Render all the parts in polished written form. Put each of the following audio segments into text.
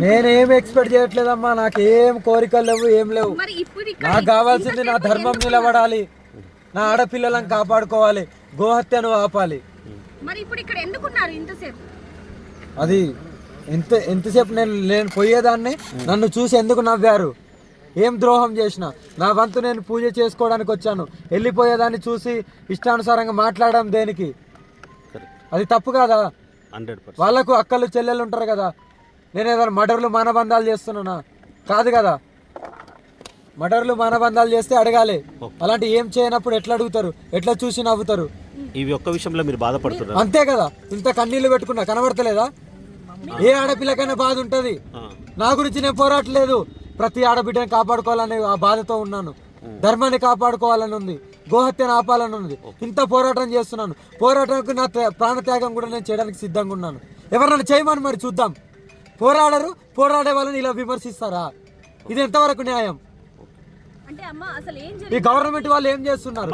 నేనేం ఎక్స్పెక్ట్ చేయట్లేదమ్మా. నాకు ఏం కోరికలు లేవు, ఏం లేవు. నాకు కావాల్సింది నా ధర్మం నిలబడాలి, నా ఆడపిల్లలను కాపాడుకోవాలి, గోహత్యను ఆపాలి. అది ఎంతసేపు నేను పోయేదాన్ని నన్ను చూసి ఎందుకు నవ్వారు? ఏం ద్రోహం చేసిన? నా వంతు నేను పూజ చేసుకోవడానికి వచ్చాను. వెళ్ళిపోయేదాన్ని చూసి ఇష్టానుసారంగా మాట్లాడడం దేనికి? అది తప్పు కదా. వాళ్ళకు అక్కలు చెల్లెలు ఉంటారు కదా. నేను ఏదైనా మర్డర్లు మానబంధాలు చేస్తున్నానా? కాదు కదా. మర్డర్లు మానబంధాలు చేస్తే అడగాలి. అలాంటి ఏం చేయనప్పుడు ఎట్లా అడుగుతారు? ఎట్లా చూసి నవ్వుతారు? ఇవి ఒక్క విషయంలో మీరు బాధపడుతున్నారు అంతే కదా. ఇంత కన్నీళ్లు పెట్టుకున్నా కనబడతలేదా? ఏ ఆడపిల్లకైనా బాధ ఉంటది. నా గురించి నేను పోరాటలేదు. ప్రతి ఆడబిడ్డని కాపాడుకోవాలని ఆ బాధతో ఉన్నాను. ధర్మాన్ని కాపాడుకోవాలని ఉంది, గోహత్యను ఆపాలని ఉంది. ఇంత పోరాటం చేస్తున్నాను. పోరాటానికి నా ప్రాణత్యాగం కూడా నేను చేయడానికి సిద్ధంగా ఉన్నాను. ఎవరన్నా చేయమని మరి చూద్దాం. పోరాడరు, పోరాడే వాళ్ళని ఇలా విమర్శిస్తారా? ఇది ఎంతవరకు న్యాయం? ఈ గవర్నమెంట్ వాళ్ళు ఏం చేస్తున్నారు?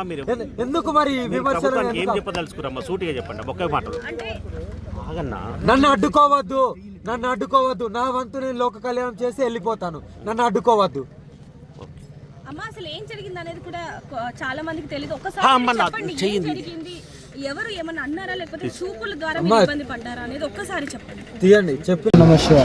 ఎందుకు మరి విమర్శలు? నన్ను అడ్డుకోవద్దు, నన్ను అడ్డుకోవద్దు. నా వంతు నేను లోక కళ్యాణం చేసి వెళ్ళిపోతాను. నన్ను అడ్డుకోవద్దు. అమ్మ అసలు ఏం జరిగింది అనేది కూడా చాలా మందికి తెలియదు. ఒక్కసారి ఎవరు ఏమన్నా అన్నారా, లేకపోతే చూపుల ద్వారా ఇబ్బంది పడ్డారా అనేది ఒక్కసారి చెప్పండి. తీయండి చెప్పి. నమస్తే.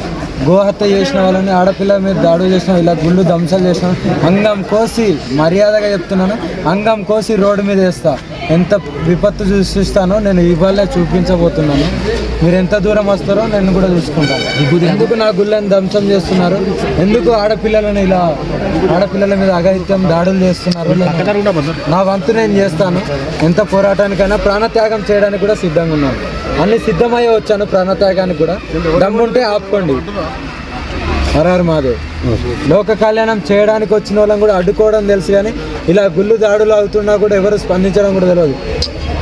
గోహత్య చేసిన వాళ్ళని, ఆడపిల్ల మీద దాడులు చేసిన, ఇలా గుళ్ళు ధ్వంసాలు చేసిన అంగం కోసి, మర్యాదగా చెప్తున్నాను, అంగం కోసి రోడ్డు మీద వేస్తా. ఎంత విపత్తు సృష్టిస్తానో నేను ఇవాళ చూపించబోతున్నాను. మీరు ఎంత దూరం వస్తారో నేను కూడా చూసుకుంటాను. ఎందుకు నా గుళ్ళని ధ్వంసం చేస్తున్నారు? ఎందుకు ఆడపిల్లలను ఇలా ఆడపిల్లల మీద అఘాయిత్యం దాడులు చేస్తున్నారు? నా వంతు నేను చేస్తాను. ఎంత పోరాటానికైనా ప్రాణత్యాగం చేయడానికి కూడా సిద్ధంగా ఉన్నాను. అన్ని సిద్ధమయ్యే వచ్చాను ప్రాణత్యాగానికి కూడా. దమ్ముంటే ఆపుకోండి. హరహర మహాదేవ్. లోక కళ్యాణం చేయడానికి వచ్చిన వాళ్ళని కూడా అడ్డుకోవడం తెలుసు, కానీ ఇలా గుళ్ళు దాడులు అవుతున్నా కూడా ఎవరు స్పందించడం కూడా తెలియదు.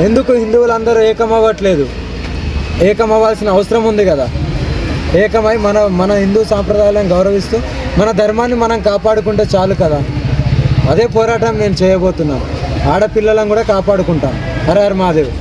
ఎందుకు హిందువులందరూ ఏకమవ్వట్లేదు? ఏకమవ్వాల్సిన అవసరం ఉంది కదా. ఏకమై మన హిందూ సాంప్రదాయాలను గౌరవిస్తూ మన ధర్మాన్ని మనం కాపాడుకుంటే చాలు కదా. అదే పోరాటం నేను చేయబోతున్నాను. ఆడపిల్లలను కూడా కాపాడుకుంటాను. హరహర మహాదేవ్.